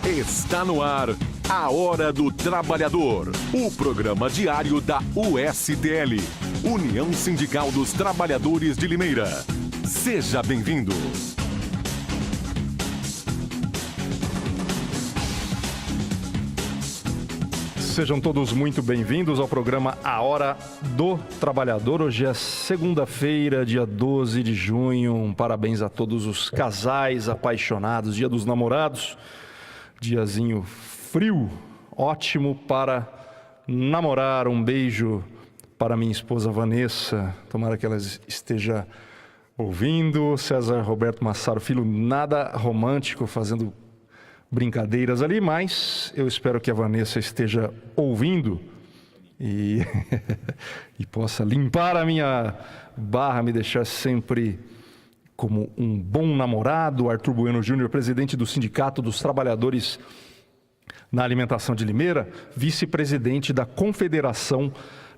Está no ar a Hora do Trabalhador, o programa diário da USTL, União Sindical dos Trabalhadores de Limeira. Seja bem-vindo. Sejam todos muito bem-vindos ao programa A Hora do Trabalhador. Hoje é segunda-feira, dia 12 de junho. Parabéns a todos os casais apaixonados, dia dos namorados. Diazinho frio, ótimo para namorar. Um beijo para minha esposa Vanessa. Tomara que ela esteja ouvindo. César Roberto Massaro Filho, nada romântico, fazendo brincadeiras ali, mas eu espero que a Vanessa esteja ouvindo e, e possa limpar a minha barra, me deixar sempre como um bom namorado. Arthur Bueno Júnior, presidente do Sindicato dos Trabalhadores na Alimentação de Limeira, vice-presidente da Confederação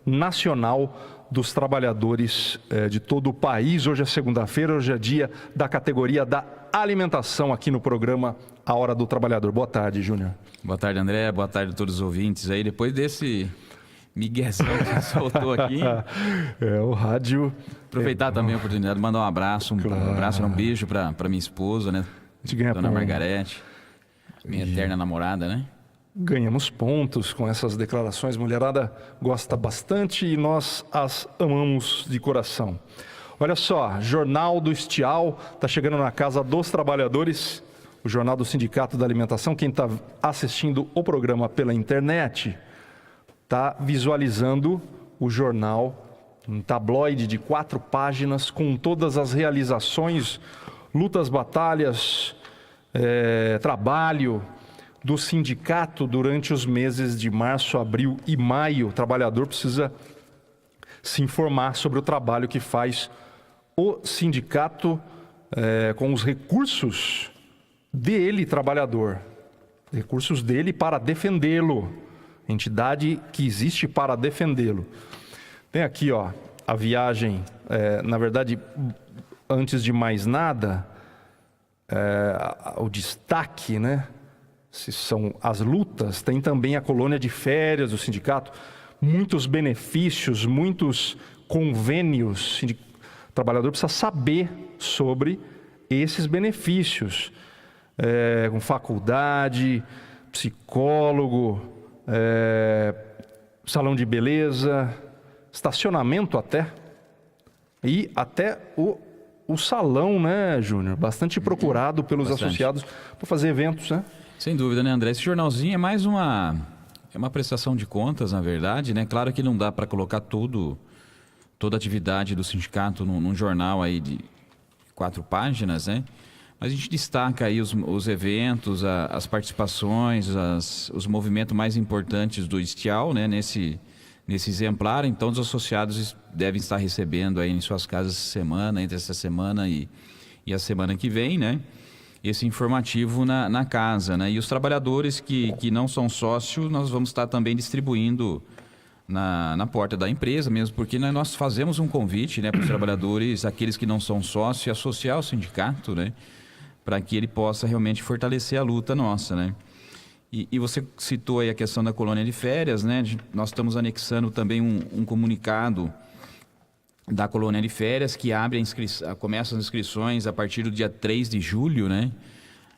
Nacional dos Trabalhadores de todo o país. Hoje é segunda-feira, hoje é dia da categoria da alimentação aqui no programa A Hora do Trabalhador. Boa tarde, Júnior. Boa tarde, André. Boa tarde a todos os ouvintes aí. Depois desse miguezão que soltou aqui. O rádio... Aproveitar também a oportunidade de mandar um abraço, um beijo para minha esposa, né? Dona Margarete, minha eterna namorada, né? Ganhamos pontos com essas declarações. Mulherada gosta bastante e nós as amamos de coração. Olha só, Jornal do Estial está chegando na Casa dos Trabalhadores, o Jornal do Sindicato da Alimentação. Quem está assistindo o programa pela internet está visualizando o jornal, um tabloide de 4 páginas com todas as realizações, lutas, batalhas, trabalho do sindicato durante os meses de março, abril e maio. O trabalhador precisa se informar sobre o trabalho que faz o sindicato com os recursos dele, trabalhador. Recursos dele para defendê-lo. Entidade que existe para defendê-lo. Tem aqui, ó, a viagem, na verdade, antes de mais nada, o destaque, né? Se são as lutas, tem também a colônia de férias do sindicato, muitos benefícios, muitos convênios. O trabalhador precisa saber sobre esses benefícios, com faculdade, psicólogo, salão de beleza, estacionamento até, e até o salão, né, Júnior? Bastante procurado pelos associados para fazer eventos, né? Sem dúvida, né, André? Esse jornalzinho é mais uma prestação de contas, na verdade, né? Claro que não dá para colocar toda a atividade do sindicato num jornal aí de 4 páginas, né? Mas a gente destaca aí os eventos, as participações, os movimentos mais importantes do Estial, né? Nesse exemplar. Então, os associados devem estar recebendo aí em suas casas essa semana, entre essa semana e a semana que vem, né? Esse informativo na casa, né? E os trabalhadores que não são sócios, nós vamos estar também distribuindo na porta da empresa mesmo, porque nós fazemos um convite, né, para os trabalhadores, aqueles que não são sócios, se associar ao sindicato, né, para que ele possa realmente fortalecer a luta nossa, né? E você citou aí a questão da colônia de férias, né? Nós estamos anexando também um comunicado da colônia de férias que começa as inscrições a partir do dia 3 de julho, né?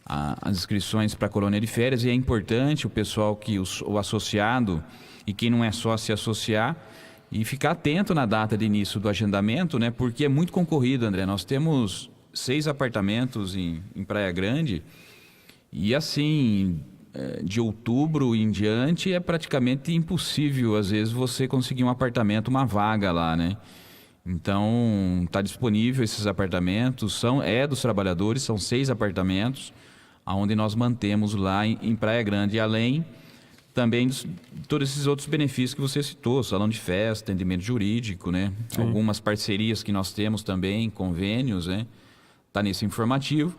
As inscrições para a colônia de férias, e é importante o pessoal o associado e quem não é sócio se associar e ficar atento na data de início do agendamento, né? Porque é muito concorrido, André. Nós temos 6 apartamentos em Praia Grande e assim, de outubro em diante é praticamente impossível às vezes você conseguir um apartamento, uma vaga lá, né? Então, está disponível esses apartamentos, dos trabalhadores, são 6 apartamentos, onde nós mantemos lá em Praia Grande, e além também de todos esses outros benefícios que você citou, salão de festa, atendimento jurídico, né? Sim. Algumas parcerias que nós temos também, convênios, né? Está nesse informativo.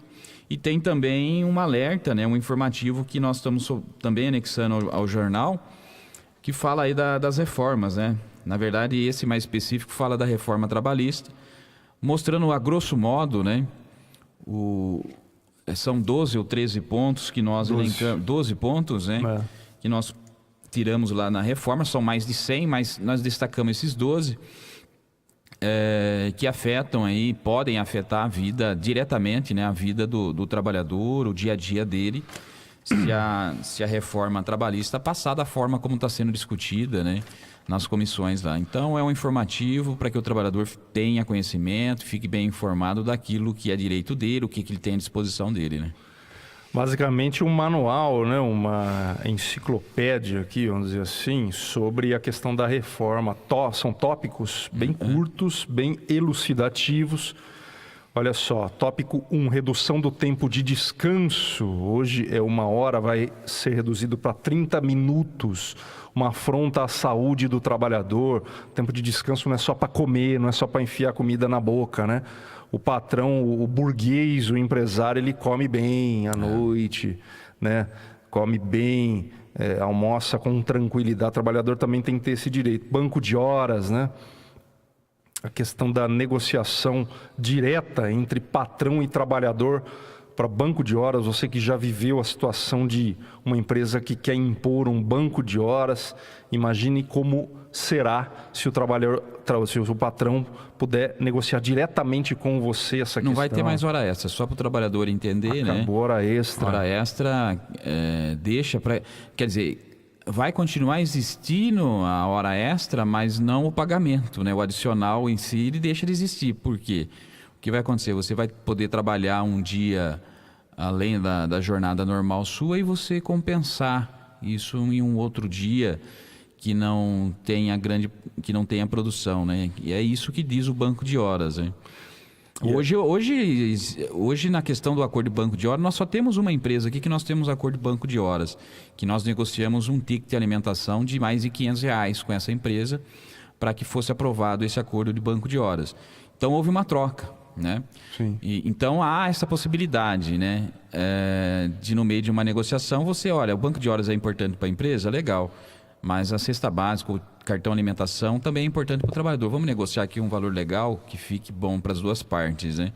E tem também um alerta, né? Um informativo que nós estamos também anexando ao jornal, que fala aí das reformas, né? Na verdade, esse mais específico fala da reforma trabalhista, mostrando a grosso modo, né, são 12 ou 13 pontos que nós elencamos, 12 pontos, né? Que nós tiramos lá na reforma, são mais de 100, mas nós destacamos esses 12 que afetam aí, podem afetar a vida diretamente, né? A vida do trabalhador, o dia a dia dele, se a reforma trabalhista passar da forma como está sendo discutida, né? Nas comissões lá. Então é um informativo para que o trabalhador tenha conhecimento, fique bem informado daquilo que é direito dele, o que ele tem à disposição dele, né? Basicamente um manual, né? Uma enciclopédia aqui, vamos dizer assim, sobre a questão da reforma. São tópicos bem curtos, bem elucidativos. Olha só, tópico 1, redução do tempo de descanso. Hoje é 1 hora, vai ser reduzido para 30 minutos. Uma afronta à saúde do trabalhador. Tempo de descanso não é só para comer, não é só para enfiar comida na boca, né? O patrão, o burguês, o empresário, ele come bem à noite, né? Come bem, almoça com tranquilidade. O trabalhador também tem que ter esse direito. Banco de horas, né? A questão da negociação direta entre patrão e trabalhador para banco de horas. Você que já viveu a situação de uma empresa que quer impor um banco de horas, imagine como será se o patrão puder negociar diretamente com você essa questão. Não vai ter mais hora extra, só para o trabalhador entender, né? Acabou hora extra. Hora extra deixa para... Quer dizer, vai continuar existindo a hora extra, mas não o pagamento, né? O adicional em si, ele deixa de existir. Por quê? O que vai acontecer? Você vai poder trabalhar um dia além da jornada normal sua e você compensar isso em um outro dia que não tenha produção, né? E é isso que diz o banco de horas, né? Hoje, na questão do acordo de banco de horas, nós só temos uma empresa aqui que nós temos acordo de banco de horas, que nós negociamos um ticket de alimentação de mais de R$500 com essa empresa para que fosse aprovado esse acordo de banco de horas. Então, houve uma troca, né? Sim. Então, há essa possibilidade, né? De no meio de uma negociação, olha, o banco de horas é importante para a empresa? Legal. Mas a cesta básica, o cartão alimentação também é importante para o trabalhador. Vamos negociar aqui um valor legal que fique bom para as duas partes, né?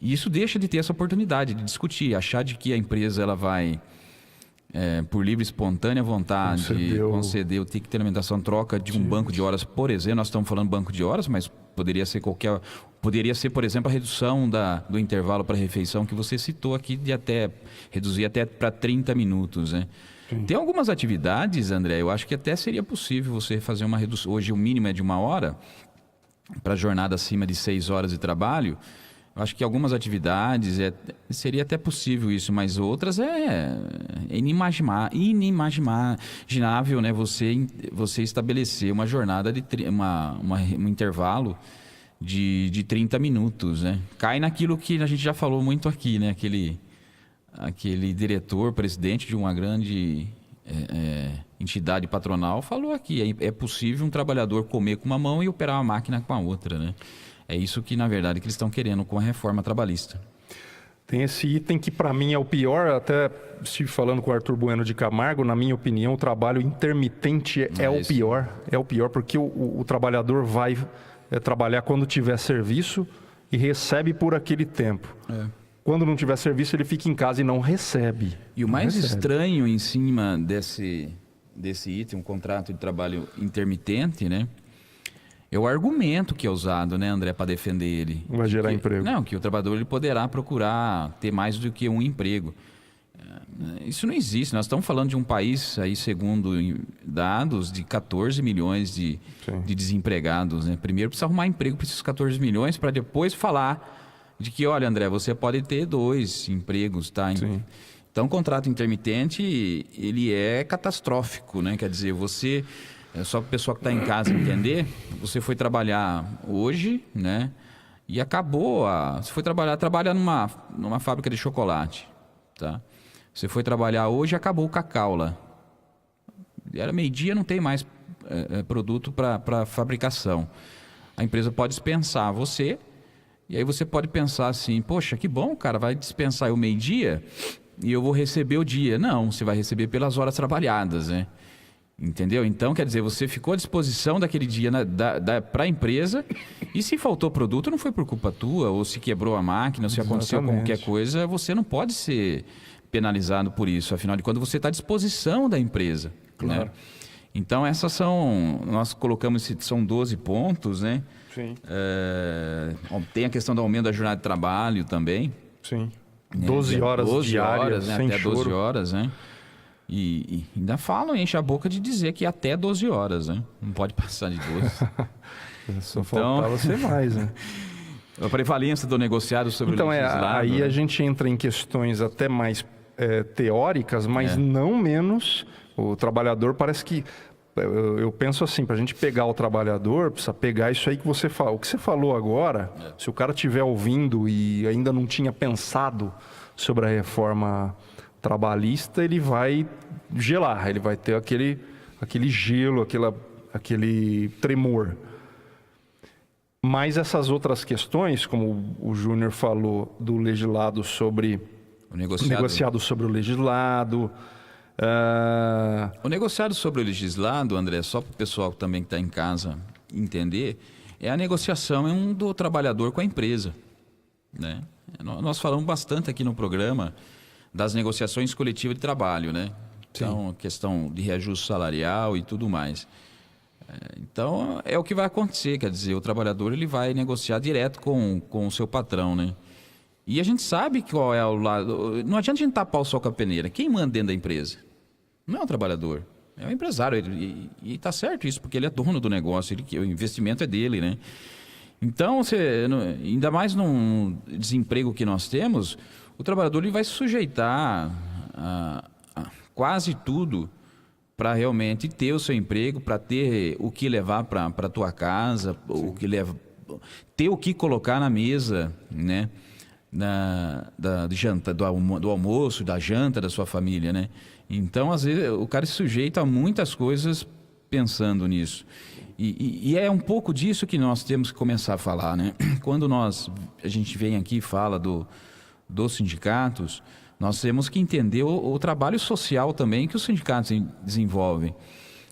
E isso deixa de ter essa oportunidade de discutir, achar de que a empresa ela vai, por livre e espontânea vontade, conceder o ticket de alimentação, troca de um banco de horas, por exemplo. Nós estamos falando banco de horas, mas poderia ser, por exemplo, a redução do intervalo para refeição que você citou aqui, de reduzir até para 30 minutos, né? Tem algumas atividades, André, eu acho que até seria possível você fazer uma redução. Hoje o mínimo é de 1 hora, para jornada acima de 6 horas de trabalho. Eu acho que algumas atividades seria até possível isso, mas outras é inimaginável, né? Você estabelecer uma jornada um intervalo de 30 minutos, né? Cai naquilo que a gente já falou muito aqui, né? Aquele diretor, presidente de uma grande entidade patronal falou aqui, é possível um trabalhador comer com uma mão e operar uma máquina com a outra, né? É isso que, na verdade, que eles estão querendo com a reforma trabalhista. Tem esse item que, para mim, é o pior. Até estive falando com o Arthur Bueno de Camargo. Na minha opinião, o trabalho intermitente é o pior. É o pior porque o trabalhador vai trabalhar quando tiver serviço e recebe por aquele tempo. Quando não tiver serviço, ele fica em casa e não recebe. E o mais estranho em cima desse item, um contrato de trabalho intermitente, né? É o argumento que é usado, né, André, para defender ele. Vai gerar emprego. Não, que o trabalhador ele poderá procurar ter mais do que um emprego. Isso não existe. Nós estamos falando de um país, aí, segundo dados, de 14 milhões de desempregados, né? Primeiro precisa arrumar emprego para esses 14 milhões, para depois falar de que, olha, André, você pode ter 2 empregos, tá? Sim. Então, o contrato intermitente, ele é catastrófico, né? Quer dizer, só para a pessoa que está em casa entender, você foi trabalhar hoje, né? E acabou, você foi trabalha numa fábrica de chocolate, tá? Você foi trabalhar hoje e acabou o cacau lá. Era meio-dia, não tem mais produto para fabricação. A empresa pode dispensar você, e aí você pode pensar assim, poxa, que bom, cara, vai dispensar eu meio-dia e eu vou receber o dia. Não, você vai receber pelas horas trabalhadas, né? Entendeu? Então, quer dizer, você ficou à disposição daquele dia para a empresa, e se faltou produto, não foi por culpa tua, ou se quebrou a máquina, ou se aconteceu qualquer coisa, você não pode ser penalizado por isso. Afinal de contas, você está à disposição da empresa. Claro. Né? Então, nós colocamos, são 12 pontos, né? Sim. Tem a questão do aumento da jornada de trabalho também. Sim. Né? 12 horas 12 diárias, horas, né? sem Até 12 choro. horas, né? E ainda falam, enche a boca de dizer que até 12 horas, né? Não pode passar de 12. Só faltava ser mais, né? A prevalência do negociado sobre o legislado. Aí né? a gente entra em questões até mais teóricas, mas não menos. O trabalhador parece que... Eu penso assim, para a gente pegar o trabalhador, precisa pegar isso aí que você falou. O que você falou agora, se o cara estiver ouvindo e ainda não tinha pensado sobre a reforma trabalhista, ele vai gelar, ele vai ter aquele gelo, aquele tremor. Mas essas outras questões, como o Júnior falou, do legislado sobre... O negociado sobre o legislado... O negociado sobre o legislado, André, só para o pessoal também que está em casa entender, é a negociação do trabalhador com a empresa. Né? Nós falamos bastante aqui no programa das negociações coletivas de trabalho, né? Então, questão de reajuste salarial e tudo mais. Então, é o que vai acontecer, quer dizer, o trabalhador ele vai negociar direto com o seu patrão, né? E a gente sabe qual é o lado... Não adianta a gente tapar o sol com a peneira. Quem manda dentro da empresa? Não é o trabalhador, é o empresário. E está certo isso, porque ele é dono do negócio, o investimento é dele, né? Então, ainda mais num desemprego que nós temos, o trabalhador ele vai se sujeitar a quase tudo para realmente ter o seu emprego, para ter o que levar para a tua casa, ter o que colocar na mesa, né? Da janta, do almoço, da janta da sua família, né? Então, às vezes, o cara se sujeita a muitas coisas pensando nisso. E é um pouco disso que nós temos que começar a falar, né? Quando a gente vem aqui e fala dos sindicatos, nós temos que entender o trabalho social também que os sindicatos desenvolvem.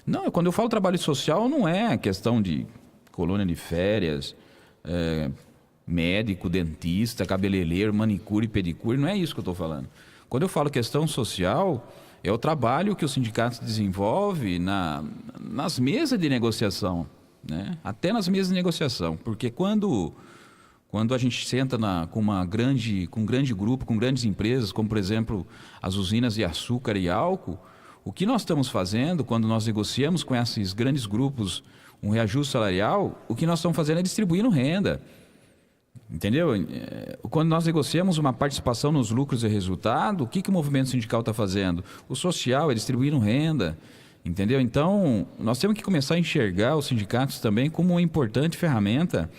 Não, quando eu falo trabalho social, não é questão de colônia de férias, médico, dentista, cabeleireiro, manicure, pedicure, não é isso que eu estou falando. Quando eu falo questão social, é o trabalho que os sindicatos desenvolvem nas mesas de negociação, né? Até nas mesas de negociação, porque quando a gente senta com um grande grupo, com grandes empresas, como por exemplo as usinas de açúcar e álcool, o que nós estamos fazendo quando nós negociamos com esses grandes grupos um reajuste salarial, o que nós estamos fazendo é distribuindo renda. Entendeu? Quando nós negociamos uma participação nos lucros e resultado, o que o movimento sindical está fazendo? O social é distribuindo renda. Entendeu? Então, nós temos que começar a enxergar os sindicatos também como uma importante ferramenta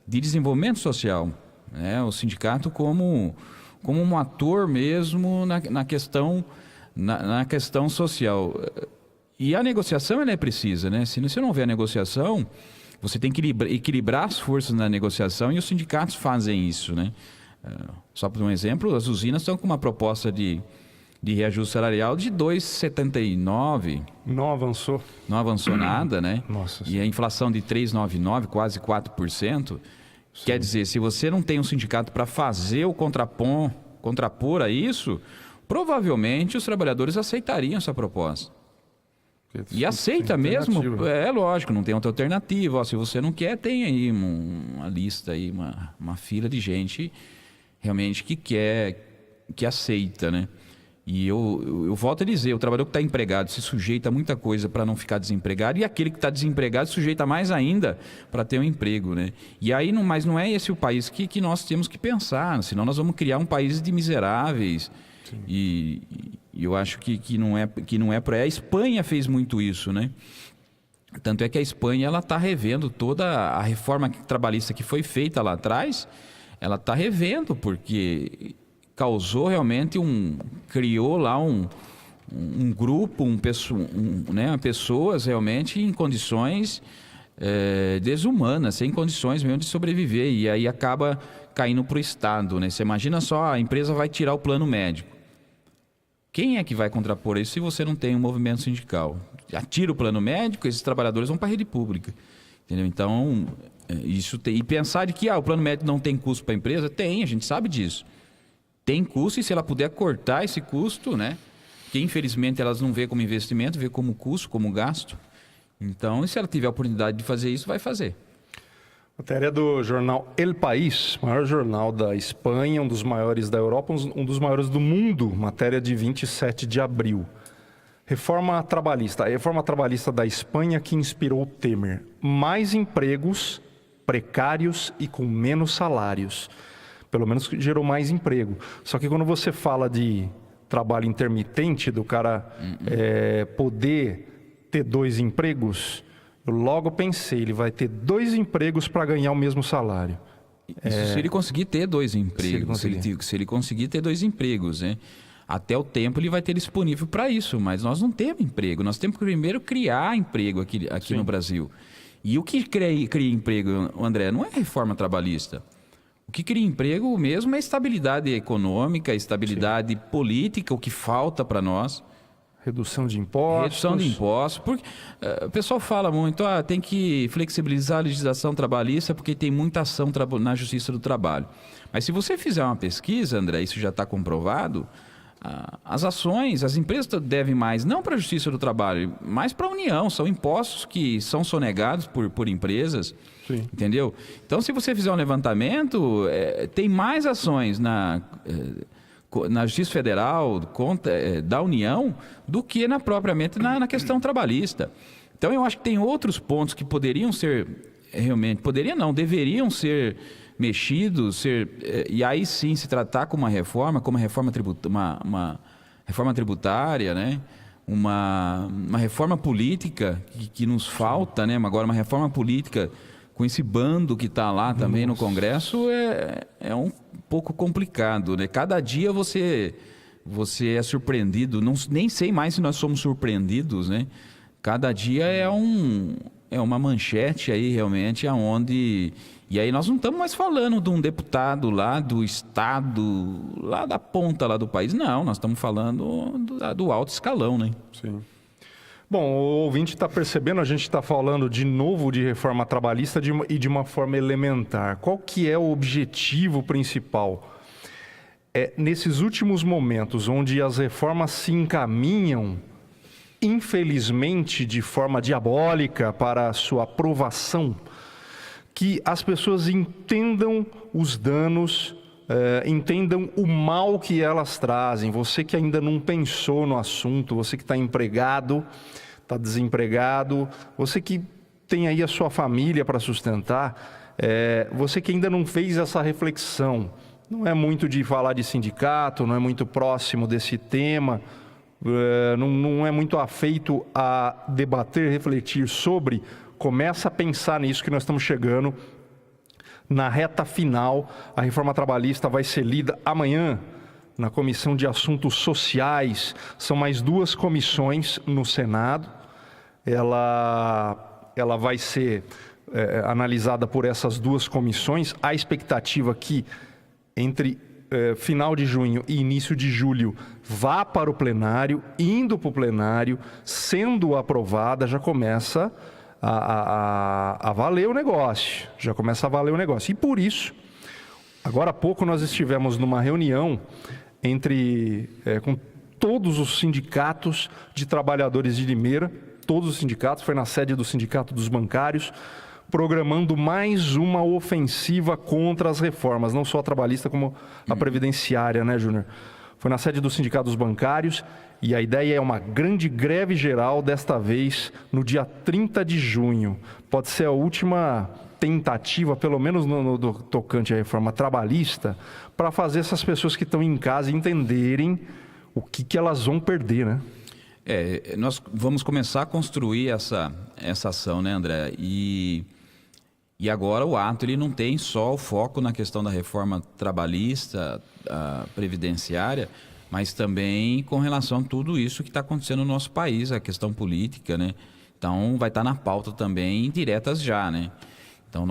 de desenvolvimento social. Né? O sindicato como um ator mesmo na questão social. E a negociação ela é precisa, né? Se não houver negociação, você tem que equilibrar as forças na negociação e os sindicatos fazem isso, né? Só por um exemplo, as usinas estão com uma proposta de reajuste salarial de 2,79. Não avançou. Não avançou nada, né? Nossa. E a inflação de 3,99, quase 4%. Sim. Quer dizer, se você não tem um sindicato para fazer o contrapor a isso, provavelmente os trabalhadores aceitariam essa proposta. E aceita mesmo, é lógico, não tem outra alternativa. Se você não quer, tem aí uma lista, aí, uma fila de gente realmente que quer, que aceita, né? E eu volto a dizer, o trabalhador que está empregado se sujeita a muita coisa para não ficar desempregado, e aquele que está desempregado se sujeita mais ainda para ter um emprego, né? E aí, mas não é esse o país que nós temos que pensar, senão nós vamos criar um país de miseráveis. E eu acho que não é por aí. A Espanha fez muito isso, né? Tanto é que a Espanha ela está revendo toda a reforma trabalhista que foi feita lá atrás, ela está revendo, porque causou realmente criou lá um grupo, pessoas realmente em condições desumanas, sem condições mesmo de sobreviver, e aí acaba caindo para o Estado, né? Você imagina só, a empresa vai tirar o plano médico. Quem é que vai contrapor isso se você não tem um movimento sindical? Tira o plano médico, esses trabalhadores vão para a rede pública. Entendeu? Então, e pensar de que o plano médico não tem custo para a empresa? Tem, a gente sabe disso. Tem custo, e se ela puder cortar esse custo, né? Que infelizmente elas não vê como investimento, vê como custo, como gasto. Então, se ela tiver a oportunidade de fazer isso, vai fazer. Matéria do jornal El País, maior jornal da Espanha, um dos maiores da Europa, um dos maiores do mundo, matéria de 27 de abril. Reforma trabalhista. A reforma trabalhista da Espanha que inspirou Temer. Mais empregos precários e com menos salários. Pelo menos gerou mais emprego. Só que quando você fala de trabalho intermitente, do cara poder ter 2 empregos, eu logo pensei, ele vai ter 2 empregos para ganhar o mesmo salário. Isso se ele conseguir ter 2 empregos. Se ele conseguir ter 2 empregos, né? Até o tempo ele vai ter disponível para isso, mas nós não temos emprego. Nós temos que primeiro criar emprego aqui no Brasil. E o que cria emprego, André, não é reforma trabalhista. O que cria emprego mesmo é estabilidade econômica, estabilidade política, o que falta para nós. Redução de impostos. Redução de impostos. Porque, o pessoal fala muito, tem que flexibilizar a legislação trabalhista porque tem muita ação na Justiça do Trabalho. Mas se você fizer uma pesquisa, André, isso já está comprovado, as ações, as empresas devem mais, não para a Justiça do Trabalho, mas para a União. São impostos que são sonegados por empresas. Sim. Entendeu? Então, se você fizer um levantamento, tem mais ações na Justiça Federal da União do que propriamente na questão trabalhista. Então, eu acho que tem outros pontos que poderiam ser, realmente, deveriam ser mexidos, e aí sim se tratar como uma reforma tributária, né? Uma reforma política que nos falta, né? Agora, uma reforma política com esse bando que está lá também no Congresso é um pouco complicado, né? Cada dia você é surpreendido, nem sei mais se nós somos surpreendidos, né? Cada dia é uma manchete aí realmente aonde... E aí nós não estamos mais falando de um deputado lá do estado, lá da ponta lá do país, não, nós estamos falando do alto escalão, né? Sim. Bom, o ouvinte está percebendo, a gente está falando de novo de reforma trabalhista e de uma forma elementar. Qual que é o objetivo principal? Nesses últimos momentos onde as reformas se encaminham, infelizmente, de forma diabólica para a sua aprovação, que as pessoas entendam os danos, entendam o mal que elas trazem. Você que ainda não pensou no assunto, você que está empregado, está desempregado, você que tem aí a sua família para sustentar, você que ainda não fez essa reflexão, não é muito de falar de sindicato, não é muito próximo desse tema, não é muito afeito a debater, refletir sobre, começa a pensar nisso que nós estamos chegando na reta final. A reforma trabalhista vai ser lida amanhã na Comissão de Assuntos Sociais. São mais 2 comissões no Senado. Ela vai ser analisada por essas 2 comissões. A expectativa que entre final de junho e início de julho vá para o plenário, indo para o plenário, sendo aprovada, já começa a valer o negócio, E por isso, agora há pouco nós estivemos numa reunião com todos os sindicatos de trabalhadores de Limeira, todos os sindicatos, foi na sede do Sindicato dos Bancários, programando mais uma ofensiva contra as reformas, não só a trabalhista como a previdenciária, né, Júnior? Foi na sede do Sindicato dos Bancários e a ideia é uma grande greve geral, desta vez no dia 30 de junho. Pode ser a última tentativa, pelo menos no tocante à reforma trabalhista, para fazer essas pessoas que estão em casa entenderem o que elas vão perder, né? Nós vamos começar a construir essa ação, né, André? E agora o ato ele não tem só o foco na questão da reforma trabalhista, previdenciária, mas também com relação a tudo isso que está acontecendo no nosso país, a questão política, né? Então vai estar na pauta também diretas já, né? Então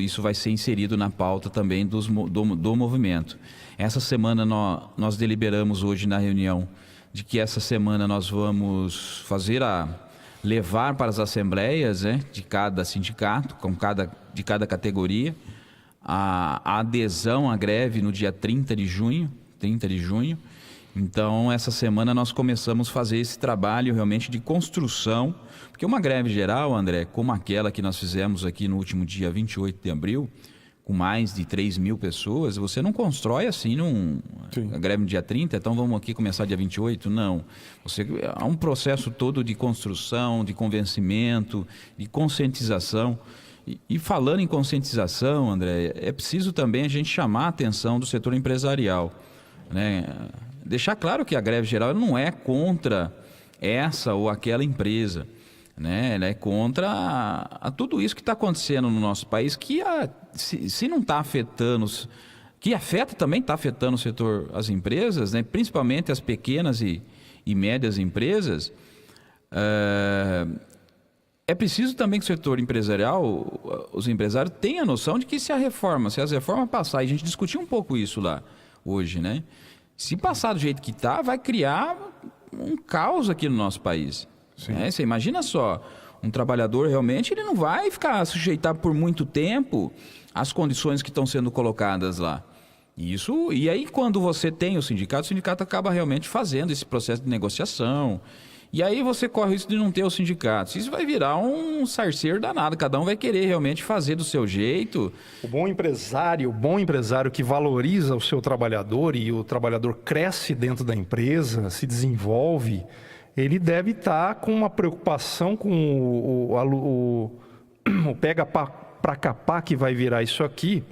isso vai ser inserido na pauta também do movimento. Essa semana nós deliberamos hoje na reunião de que essa semana nós vamos levar para as assembleias, né, de cada sindicato, de cada categoria, a adesão à greve no dia 30 de junho. Então, essa semana nós começamos a fazer esse trabalho realmente de construção, porque uma greve geral, André, como aquela que nós fizemos aqui no último dia 28 de abril, com mais de 3 mil pessoas, você não constrói assim a greve no dia 30, então vamos aqui começar dia 28, não. Há um processo todo de construção, de convencimento, de conscientização. E falando em conscientização, André, é preciso também a gente chamar a atenção do setor empresarial, né? Deixar claro que a greve geral não é contra essa ou aquela empresa, né? Ela é contra a tudo isso que está acontecendo no nosso país, que se não está afetando, que também está afetando o setor, as empresas, né? Principalmente as pequenas e médias empresas. É preciso também que o setor empresarial, os empresários, tenham a noção de que se as reformas passar, e a gente discutiu um pouco isso lá hoje, né? Se passar do jeito que está, vai criar um caos aqui no nosso país. Né? Você imagina só, um trabalhador realmente ele não vai ficar sujeitado por muito tempo às condições que estão sendo colocadas lá. E aí quando você tem o sindicato acaba realmente fazendo esse processo de negociação. E aí você corre o risco de não ter o sindicato. Isso vai virar um sarceiro danado. Cada um vai querer realmente fazer do seu jeito. O bom empresário que valoriza o seu trabalhador e o trabalhador cresce dentro da empresa, se desenvolve, ele deve estar com uma preocupação com o pega para capar que vai virar isso aqui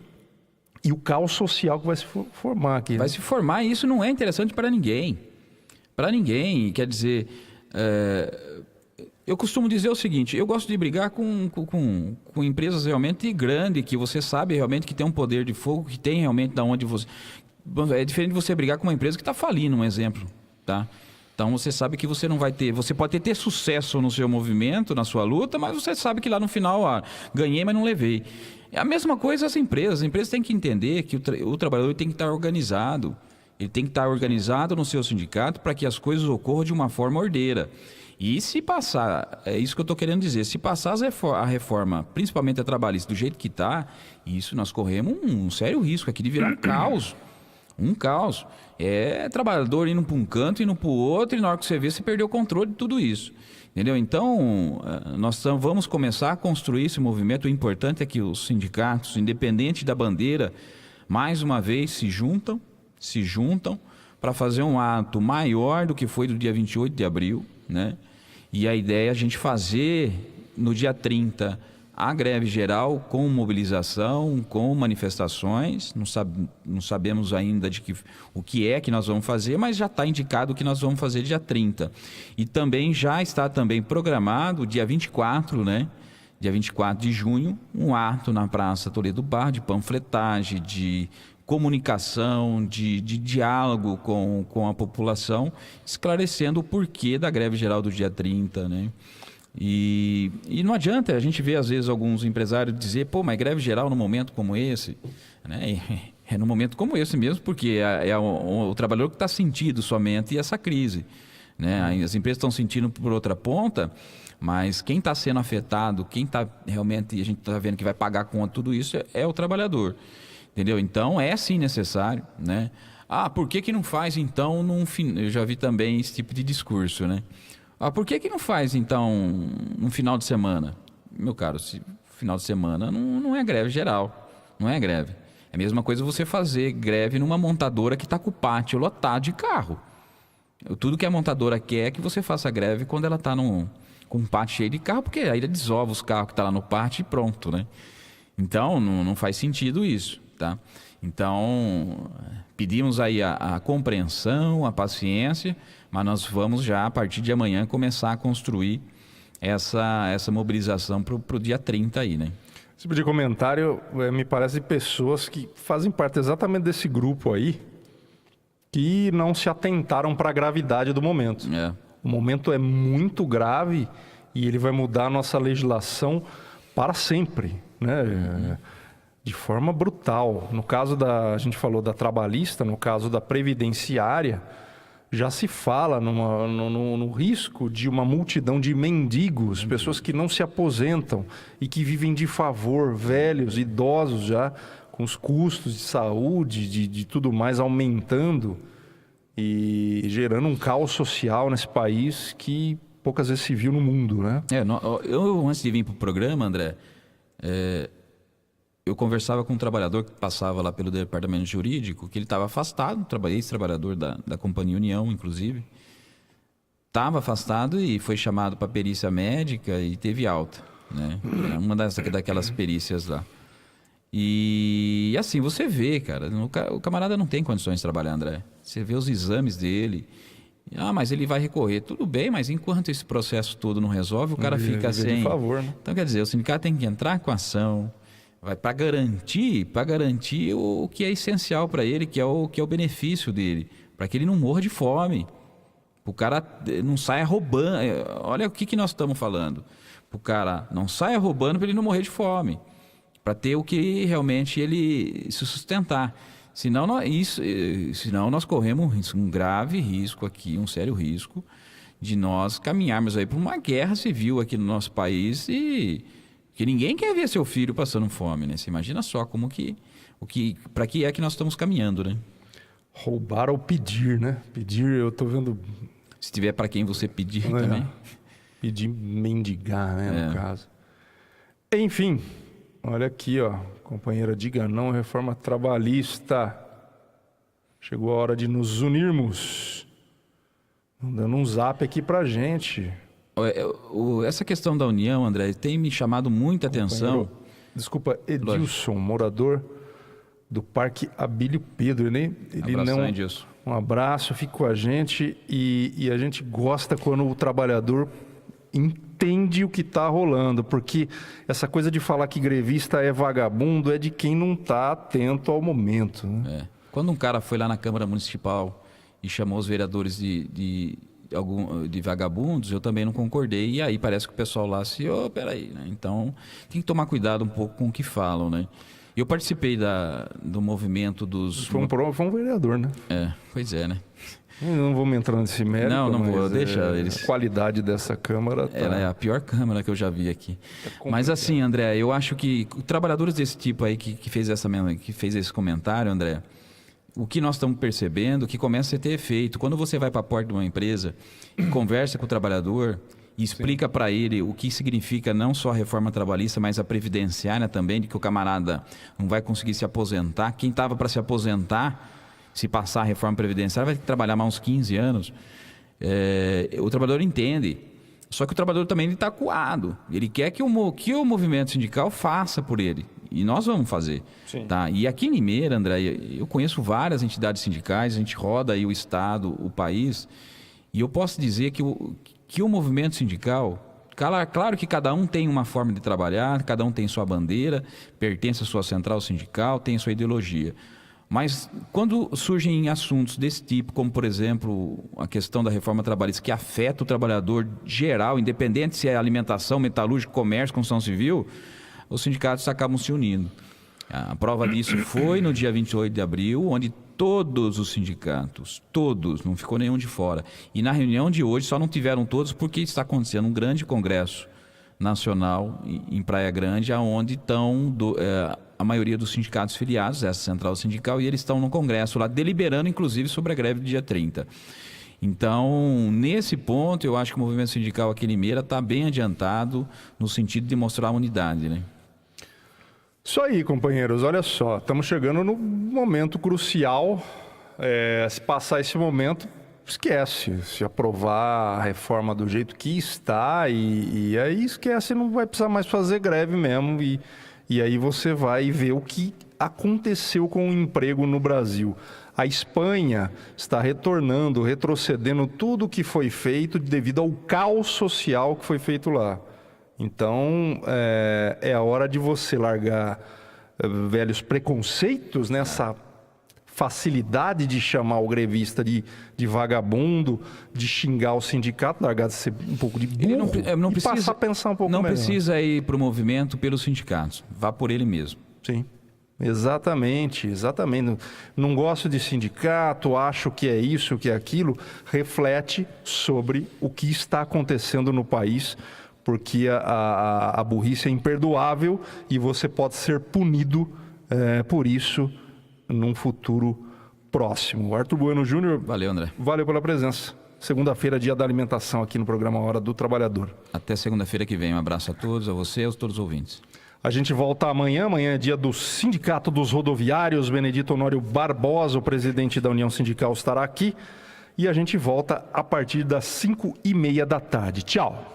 e o caos social que vai se formar aqui. Vai se formar e isso não é interessante para ninguém. Para ninguém, quer dizer... eu costumo dizer o seguinte, eu gosto de brigar com empresas realmente grandes, que você sabe realmente que tem um poder de fogo, que tem realmente da onde você... É diferente de você brigar com uma empresa que está falindo, um exemplo, tá? Então você sabe que você não vai ter... Você pode ter sucesso no seu movimento, na sua luta, mas você sabe que lá no final, ganhei, mas não levei. É a mesma coisa as empresas. As empresas têm que entender que o trabalhador tem que estar organizado. Ele tem que estar organizado no seu sindicato para que as coisas ocorram de uma forma ordeira. E se passar, é isso que eu estou querendo dizer, se passar a reforma, principalmente a trabalhista, do jeito que está, isso nós corremos um sério risco aqui de virar um caos. Um caos. É trabalhador indo para um canto, indo para o outro, e na hora que você vê, você perdeu o controle de tudo isso. Entendeu? Então, nós vamos começar a construir esse movimento. O importante é que os sindicatos, independente da bandeira, mais uma vez se juntam para fazer um ato maior do que foi do dia 28 de abril, né? E a ideia é a gente fazer no dia 30 a greve geral com mobilização, com manifestações. Não sabemos ainda o que é que nós vamos fazer, mas já está indicado o que nós vamos fazer dia 30. E também já está programado dia 24, né? Dia 24 de junho, um ato na Praça Toledo Bar de panfletagem, de comunicação, de diálogo com a população, esclarecendo o porquê da greve geral do dia 30, né? E não adianta a gente ver às vezes alguns empresários dizer, mas greve geral num momento como esse, né? É num momento como esse mesmo, porque é o trabalhador que está sentindo somente essa crise, né? As empresas estão sentindo por outra ponta, mas quem está sendo afetado, quem está realmente, a gente está vendo que vai pagar a conta, tudo isso é o trabalhador. Entendeu? Então, é sim necessário, né? Por que não faz, então, eu já vi também esse tipo de discurso, né? Por que não faz, então, no final de semana? Meu caro, final de semana não é greve geral, não é greve. É a mesma coisa você fazer greve numa montadora que está com o pátio lotado de carro. Tudo que a montadora quer é que você faça greve quando ela está com um pátio cheio de carro, porque aí ela desova os carros que estão lá no pátio e pronto, né? Então, não faz sentido isso. Tá? Então, pedimos aí a compreensão, a paciência, mas nós vamos já, a partir de amanhã, começar a construir essa mobilização para o dia 30 aí, né? Esse tipo de comentário me parece de pessoas que fazem parte exatamente desse grupo aí, que não se atentaram para a gravidade do momento. O momento é muito grave e ele vai mudar a nossa legislação para sempre, né? De forma brutal. No caso a gente falou da trabalhista, no caso da previdenciária, já se fala no risco de uma multidão de mendigos, pessoas que não se aposentam e que vivem de favor, velhos, idosos já, com os custos de saúde, de tudo mais aumentando e gerando um caos social nesse país que poucas vezes se viu no mundo, né? Eu antes de vir para o programa, André, eu conversava com um trabalhador que passava lá pelo departamento jurídico, que ele estava afastado, ex-trabalhador da Companhia União, inclusive. Estava afastado e foi chamado para perícia médica e teve alta, né? Uma daquelas perícias lá. E assim, você vê, cara, o camarada não tem condições de trabalhar, André. Você vê os exames dele. Mas ele vai recorrer. Tudo bem, mas enquanto esse processo todo não resolve, o cara fica sem... De favor, né? Então, quer dizer, o sindicato tem que entrar com a ação, para garantir o que é essencial para ele, que é o benefício dele, para que ele não morra de fome. O cara não saia roubando. Olha o que nós estamos falando. O cara não saia roubando para ele não morrer de fome, para ter o que realmente ele se sustentar. Senão nós corremos um grave risco aqui, um sério risco, de nós caminharmos aí para uma guerra civil aqui no nosso país e que ninguém quer ver seu filho passando fome, né? Você imagina só para que é que nós estamos caminhando, né? Roubar ou pedir, né? Pedir, eu tô vendo... Se tiver para quem você pedir também. Pedir, mendigar, né, no caso. Enfim, olha aqui, ó. Companheira, diga não, reforma trabalhista. Chegou a hora de nos unirmos. Dando um zap aqui pra gente. Essa questão da união, André, tem me chamado muita atenção. Desculpa, Edilson, morador do Parque Abílio Pedro. Edilson. Um abraço, fica com a gente e a gente gosta quando o trabalhador entende o que está rolando, porque essa coisa de falar que grevista é vagabundo é de quem não está atento ao momento, né? Quando um cara foi lá na Câmara Municipal e chamou os vereadores de vagabundos, eu também não concordei, e aí parece que o pessoal lá peraí, né? Então tem que tomar cuidado um pouco com o que falam, né? Eu participei do movimento dos... Foi um vereador, né? Pois é, né? Não vamos entrar nesse mérito. Não vou deixar eles... A qualidade dessa Câmara... Ela é a pior Câmara que eu já vi aqui. Mas assim, André, eu acho que trabalhadores desse tipo aí que fez esse comentário, André, o que nós estamos percebendo que começa a ter efeito. Quando você vai para a porta de uma empresa e conversa com o trabalhador e explica para ele o que significa não só a reforma trabalhista, mas a previdenciária também, de que o camarada não vai conseguir se aposentar. Quem estava para se aposentar, se passar a reforma previdenciária, vai ter que trabalhar mais uns 15 anos. O trabalhador entende. Só que o trabalhador também está acuado. Ele quer que o movimento sindical faça por ele. E nós vamos fazer. Tá? E aqui em Limeira, André, eu conheço várias entidades sindicais, a gente roda aí o Estado, o país, e eu posso dizer que o movimento sindical, claro que cada um tem uma forma de trabalhar, cada um tem sua bandeira, pertence à sua central sindical, tem sua ideologia. Mas quando surgem assuntos desse tipo, como por exemplo a questão da reforma trabalhista, que afeta o trabalhador geral, independente se é alimentação, metalúrgica, comércio, construção civil, os sindicatos acabam se unindo. A prova disso foi no dia 28 de abril, onde todos os sindicatos, todos, não ficou nenhum de fora. E na reunião de hoje só não tiveram todos porque está acontecendo um grande congresso nacional em Praia Grande, onde estão a maioria dos sindicatos filiados, essa central sindical, e eles estão no congresso lá, deliberando inclusive sobre a greve do dia 30. Então, nesse ponto, eu acho que o movimento sindical aqui em Limeira está bem adiantado no sentido de mostrar a unidade, né? Isso aí, companheiros, olha só, estamos chegando no momento crucial. Se passar esse momento, esquece. Se aprovar a reforma do jeito que está, e aí esquece, não vai precisar mais fazer greve mesmo. E aí você vai ver o que aconteceu com o emprego no Brasil. A Espanha está retrocedendo tudo o que foi feito devido ao caos social que foi feito lá. Então, é a hora de você largar velhos preconceitos, nessa facilidade de chamar o grevista de vagabundo, de xingar o sindicato, largar de ser um pouco de burro e passar a pensar um pouco melhor. Não precisa ir para o movimento pelos sindicatos, vá por ele mesmo. Sim. Exatamente. Não gosto de sindicato, acho que é isso, que é aquilo. Reflete sobre o que está acontecendo no país, porque a burrice é imperdoável e você pode ser punido por isso num futuro próximo. Arthur Bueno Júnior. Valeu, André. Valeu pela presença. Segunda-feira, dia da alimentação aqui no programa Hora do Trabalhador. Até segunda-feira que vem. Um abraço a todos, a você e a todos os ouvintes. A gente volta amanhã. Amanhã é dia do Sindicato dos Rodoviários. Benedito Honório Barbosa, o presidente da União Sindical, estará aqui. E a gente volta a partir das 5:30 da tarde. Tchau.